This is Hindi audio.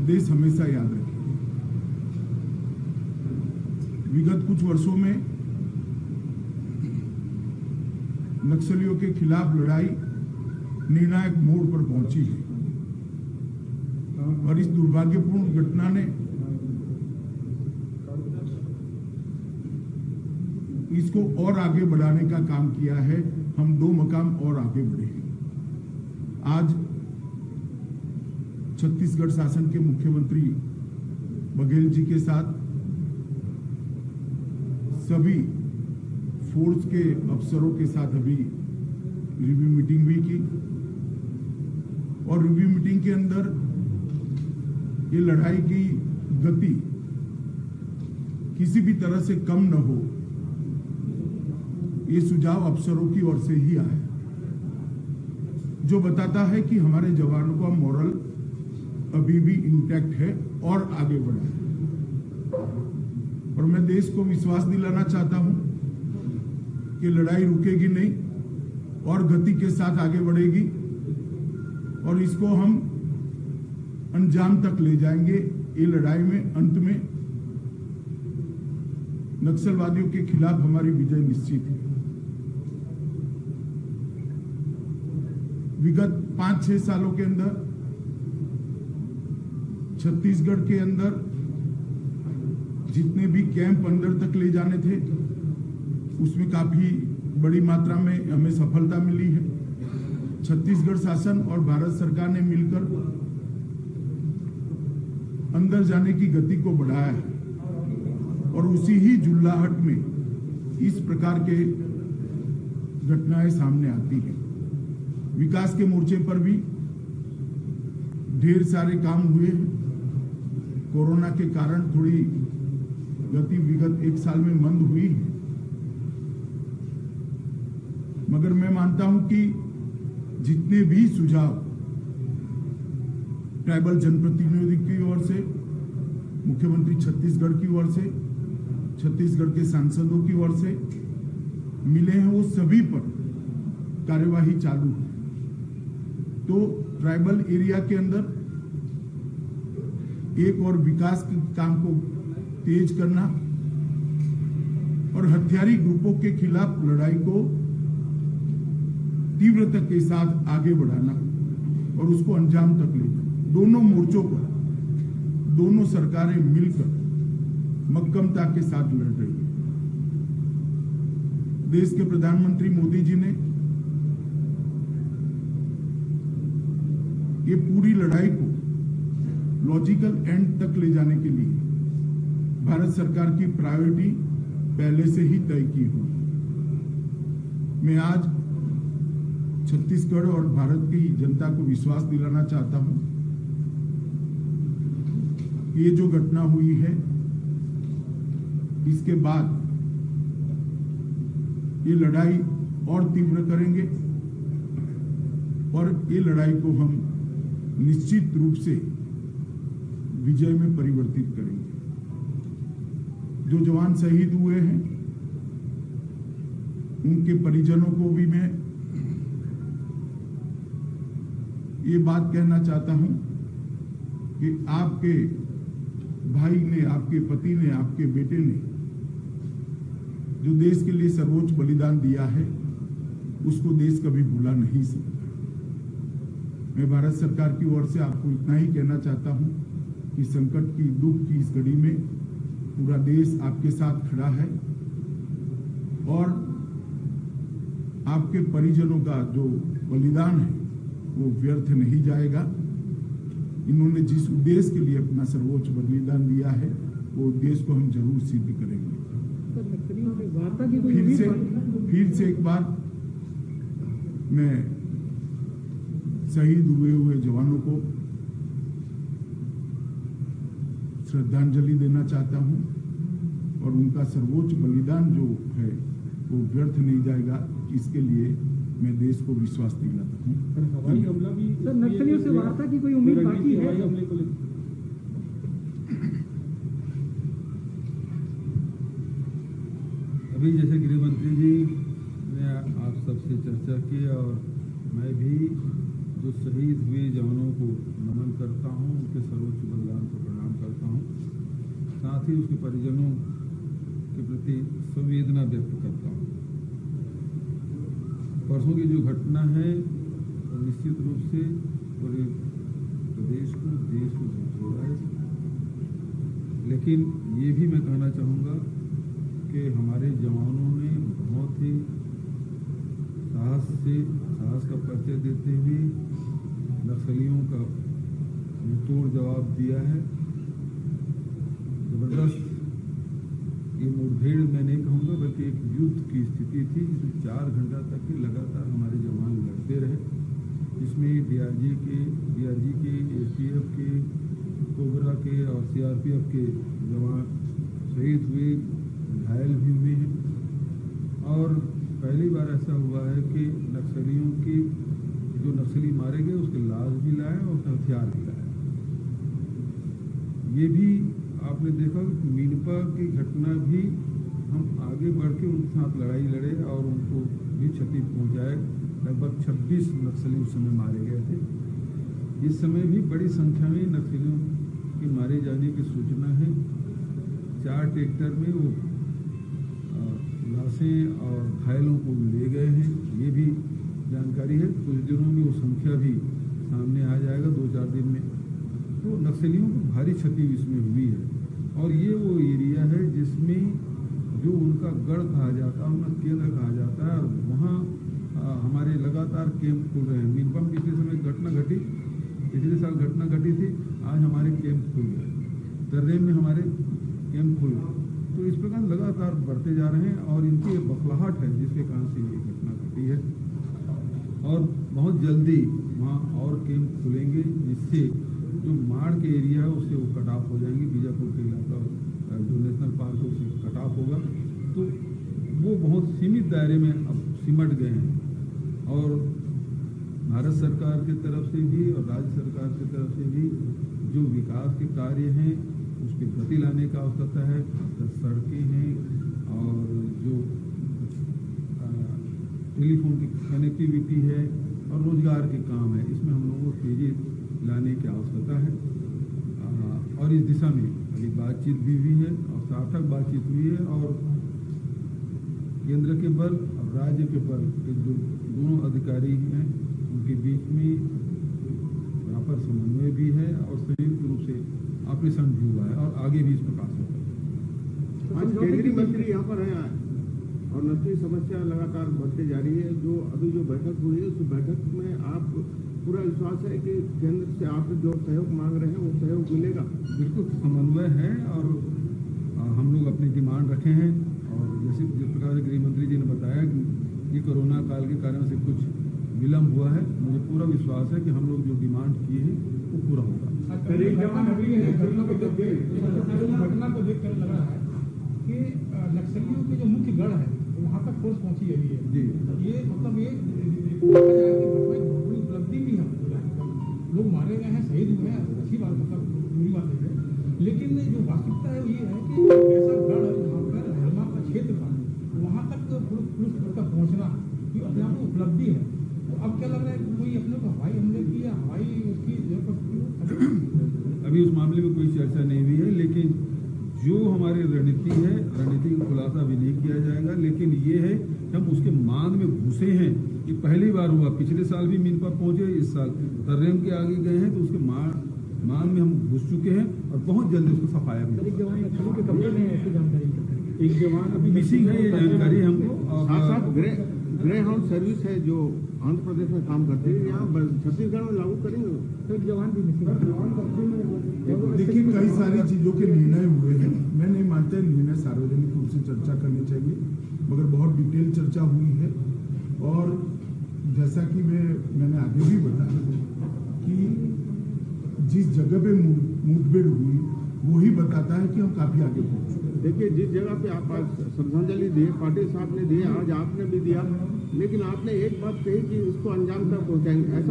देश हमेशा याद रखे। विगत कुछ वर्षों में नक्सलियों के खिलाफ लड़ाई निर्णायक मोड़ पर पहुंची है और इस दुर्भाग्यपूर्ण घटना ने इसको और आगे बढ़ाने का काम किया है। हम 2 मकाम और आगे बढ़े हैं। आज छत्तीसगढ़ शासन के मुख्यमंत्री बघेल जी के साथ सभी फोर्स के अफसरों के साथ अभी रिव्यू मीटिंग भी की और रिव्यू मीटिंग के अंदर ये लड़ाई की गति किसी भी तरह से कम न हो, ये सुझाव अफसरों की ओर से ही आया, जो बताता है कि हमारे जवानों का मोरल अभी भी इंटैक्ट है और आगे बढ़ा है। और मैं देश को विश्वास दिलाना चाहता हूं कि लड़ाई रुकेगी नहीं और गति के साथ आगे बढ़ेगी और इसको हम अंजाम तक ले जाएंगे। ये लड़ाई में अंत में नक्सलवादियों के खिलाफ हमारी विजय निश्चित है। विगत 5-6 सालों के अंदर छत्तीसगढ़ के अंदर जितने भी कैंप अंदर तक ले जाने थे उसमें काफी बड़ी मात्रा में हमें सफलता मिली है। छत्तीसगढ़ शासन और भारत सरकार ने मिलकर अंदर जाने की गति को बढ़ाया है और उसी ही जुल्लाहट में इस प्रकार के घटनाएं सामने आती हैं। विकास के मोर्चे पर भी ढेर सारे काम हुए हैं। कोरोना के कारण थोड़ी गति विगत 1 साल में मंद हुई है, मगर मैं मानता हूं कि जितने भी सुझाव ट्राइबल जनप्रतिनिधि की ओर से, मुख्यमंत्री छत्तीसगढ़ की ओर से, छत्तीसगढ़ के सांसदों की ओर से मिले हैं, वो सभी पर कार्यवाही चालू है। तो ट्राइबल एरिया के अंदर एक और विकास के काम को तेज करना और हथियारी ग्रुपों के खिलाफ लड़ाई को तीव्रता के साथ आगे बढ़ाना और उसको अंजाम तक ले जाना। दोनों मोर्चों पर दोनों सरकारें मिलकर मक्कमता के साथ लड़ रही है। देश के प्रधानमंत्री मोदी जी ने ये पूरी लड़ाई को लॉजिकल एंड तक ले जाने के लिए भारत सरकार की प्रायोरिटी पहले से ही तय की हुई। मैं आज छत्तीसगढ़ और भारत की जनता को विश्वास दिलाना चाहता हूं, ये जो घटना हुई है इसके बाद ये लड़ाई और तीव्र करेंगे और ये लड़ाई को हम निश्चित रूप से विजय में परिवर्तित करेंगे। जो जवान शहीद हुए हैं उनके परिजनों को भी मैं ये बात कहना चाहता हूं कि आपके भाई ने, आपके पति ने, आपके बेटे ने जो देश के लिए सर्वोच्च बलिदान दिया है उसको देश कभी भुला नहीं सकता। मैं भारत सरकार की ओर से आपको इतना ही कहना चाहता हूं कि संकट की, दुख की इस घड़ी में पूरा देश आपके साथ खड़ा है और आपके परिजनों का जो बलिदान है वो व्यर्थ नहीं जाएगा। इन्होंने जिस उद्देश्य के लिए अपना सर्वोच्च बलिदान दिया है वो उद्देश्य को हम जरूर सिद्ध करेंगे। फिर से एक बार मैं शहीद हुए जवानों को श्रद्धांजलि देना चाहता हूं और उनका सर्वोच्च बलिदान जो है वो व्यर्थ नहीं जाएगा, इसके लिए मैं देश को विश्वास दिलाता हूं। हवाई हमला भी सर, नक्सलियों से वार्ता की कोई उम्मीद बाकी है? हवाई हमले को लेकर अभी जैसे गृह मंत्री जी ने आप सबसे चर्चा की और मैं भी जो शहीद हुए जवानों को नमन करता हूँ, उनके सर्वोच्च बलिदान को प्रणाम करता हूँ। साथ ही उसके परिजनों के प्रति संवेदना व्यक्त करता हूँ। परसों की जो घटना है वो निश्चित रूप से पूरे प्रदेश को, देश को झकझोरा है। लेकिन ये भी मैं कहना चाहूँगा कि हमारे जवानों ने बहुत ही साहस का परिचय देते हुए नक्सलियों का मुंहतोड़ जवाब दिया है। जबरदस्त ये मुठभेड़ मैं नहीं कहूँगा बल्कि एक युद्ध की स्थिति थी, जिसमें 4 घंटा तक के लगातार हमारे जवान लड़ते रहे, जिसमें डीआरजी के, एसटीएफ के, कोबरा के और सीआरपीएफ के जवान शहीद हुए, घायल भी हुए हैं। और पहली बार ऐसा हुआ है कि नक्सलियों की जो नक्सली मारे गए उसके लाश भी लाए और उसका हथियार भी लाए। ये भी आपने देखा कि मीनपा की घटना भी हम आगे बढ़ के उनके साथ लड़ाई लड़े और उनको भी क्षति पहुंचाए। लगभग 26 नक्सली उस समय मारे गए थे। इस समय भी बड़ी संख्या में नक्सलियों के मारे जाने की सूचना है। 4 ट्रैक्टर में वो लाशें और घायलों को ले गए हैं, ये भी जानकारी है। कुछ दिनों में वो संख्या भी सामने आ जाएगा, 2-4 दिन में। तो नक्सलियों को भारी क्षति इसमें हुई है। और ये वो एरिया है जिसमें जो उनका गढ़ कहा जाता है, उनका केंद्र कहा जाता है, और वहाँ हमारे लगातार कैंप खुल रहे हैं। मीनपा में पिछले समय घटना घटी, पिछले साल घटना घटी थी, आज हमारे कैंप खुल गए। तर्रेम में हमारे कैंप खुल गए। तो इस प्रकार लगातार बढ़ते जा रहे हैं और इनकी बखलाहट है जिसके कारण से ये घटना घटी है। और बहुत जल्दी वहाँ और कैंप खुलेंगे, जिससे जो माड़ के एरिया है उससे वो कट ऑफ हो जाएंगे। बीजापुर के इलाका जो नेशनल पार्क है उससे कट ऑफ होगा, तो वो बहुत सीमित दायरे में अब सिमट गए हैं। और भारत सरकार की तरफ से भी और राज्य सरकार की तरफ से भी जो विकास के कार्य हैं उस पर गति लाने का आवश्यकता है। सड़कें हैं और जो टेलीफोन की कनेक्टिविटी है और रोजगार के काम है, इसमें हम लोगों को तेजी लाने की आवश्यकता है। और इस दिशा में अभी बातचीत भी हुई है और सार्थक बातचीत हुई है। और केंद्र के बल और राज्य के बल के जो दोनों अधिकारी हैं उनके बीच में प्रॉपर समन्वय भी है और संयुक्त रूप से ऑपरेशन भी हुआ है और आगे भी इस प्रकार से होगा। आज केंद्रीय मंत्री यहाँ पर हैं और नक्सली समस्या लगातार बढ़ती जा रही है। जो अभी जो बैठक हुई है उस बैठक में आप पूरा विश्वास है कि केंद्र से आप जो सहयोग मांग रहे हैं वो सहयोग मिलेगा? बिल्कुल समन्वय है और हम लोग अपनी डिमांड रखे हैं। और जैसे जिस प्रकार से गृह मंत्री जी ने बताया कि ये कोरोना काल के कारण से कुछ विलम्ब हुआ है, मुझे पूरा विश्वास है कि हम लोग जो डिमांड किए हैं वो पूरा होगा। घटना को देखकर लग रहा है कि नक्सलियों के जो मुख्य गढ़ है वहाँ तक फोर्स पहुँची है जी। ये मतलब ये देखा जाए कि बड़ी उपलब्धि भी है। लोग मारे गए हैं, शहीद हुए हैं, अच्छी बात, मतलब बुरी बात नहीं है। लेकिन जो वास्तविकता है वो ये है कि ऐसा गढ़ जहाँ पर हरमा का क्षेत्र था वहाँ तक पुलिस तक पहुँचना ये अपने आप में उपलब्धि है। तो अब क्या लग रहा है कि कोई अपने को हवाई हमले की या हवाई उसकी अभी उस मामले में कोई चर्चा नहीं हुई है, लेकिन जो हमारी रणनीति है, रणनीति का खुलासा भी नहीं किया जाएगा। लेकिन ये है कि हम उसके मान में घुसे हैं, ये पहली बार हुआ। पिछले साल भी मीनपा पहुंचे, इस साल तर्रेम के आगे गए हैं, तो उसके मान में हम घुस चुके हैं और बहुत जल्दी उसको सफाया भी। एक जवान नक्सलियों के कब्जे में ऐसी जानकारी, एक जवान अभी मिसिंग है, ये जानकारी हमको। साथ ग्रे हाउंड सर्विस है जो आंध्र प्रदेश में काम करती है, यहाँ छत्तीसगढ़ में लागू करेंगे। तो एक जवान भी मिसिंग है। देखिए कई सारी चीजों के निर्णय हुए हैं। मैं नहीं मानता निर्णय सार्वजनिक रूप से चर्चा करनी चाहिए, मगर बहुत डिटेल चर्चा हुई है। और जैसा कि मैंने आगे भी बताया कि जिस जगह पे मुठभेड़ हुई वही बताता है कि हम काफी आगे पहुंच चुके हैं। देखिए जिस जगह पे आप आज श्रद्धांजलि दिए, पाटिल साहब ने दिए, आज आपने भी दिया, लेकिन आपने एक बात कही कि इसको अंजाम तक पहुंचाएंगे। ऐसा